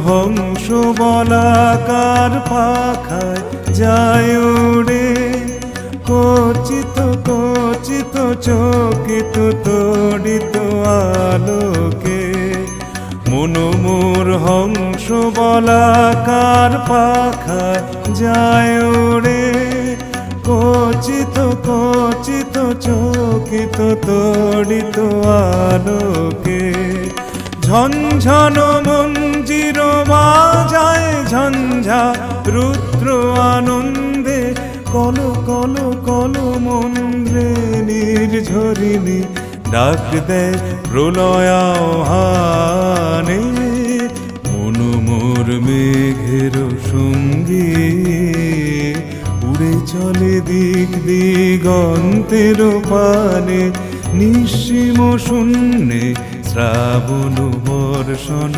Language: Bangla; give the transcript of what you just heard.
হংস বলাকার পাখায় যায় উড়ে, কচিত কচিত চকিত তড়িত আলোকে। মনোমোর হংস বলাকার পাখায় যায় উড়ে, কচিত কচিত চকিত তড়িত আলোকে। ঝনঝন মঞ্জির বাজায় ঝঞ্ঝা রুদ্র আনন্দে, কল কল কল মন্দ্রে নির্ঝরিণী ডাক দেয় প্রলয় আহ্বানে। মনোমোর মেঘের সঙ্গী উড়ে চলে দিক দিগন্তের পানে, নিঃসীম শূন্যে শ্রাবণ বর্ষণ